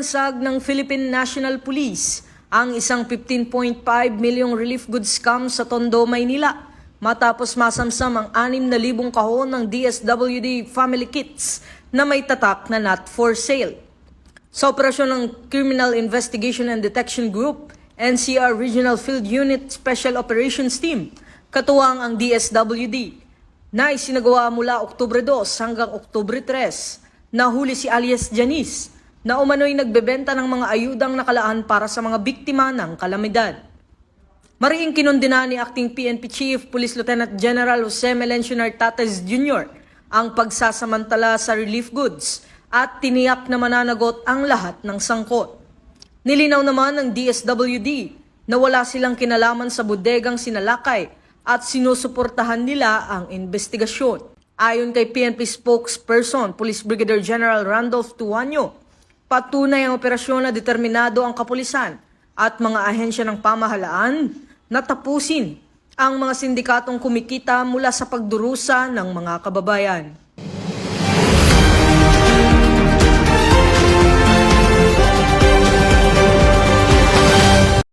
Ibinansag ng Philippine National Police ang isang 15.5 milyong relief goods scam sa Tondo, Maynila matapos masamsam ang 6,000 kahon ng DSWD Family Kits na may tatak na not for sale. Sa operasyon ng Criminal Investigation and Detection Group, NCR Regional Field Unit Special Operations Team, katuwang ang DSWD, na isinagawa mula Oktubre 2 hanggang Oktubre 3, nahuli si alias Janice, na umano'y nagbebenta ng mga ayudang nakalaan para sa mga biktima ng kalamidad. Mariing kinundina ni Acting PNP Chief Police Lieutenant General Jose Melencio Nartates Jr. ang pagsasamantala sa relief goods at tiniyak na mananagot ang lahat ng sangkot. Nilinaw naman ng DSWD na wala silang kinalaman sa bodegang sinalakay at sinusuportahan nila ang investigasyon. Ayon kay PNP spokesperson, Police Brigadier General Randolph Tuanyo, patunay ang operasyon na determinado ang kapulisan at mga ahensya ng pamahalaan na tapusin ang mga sindikatong kumikita mula sa pagdurusa ng mga kababayan.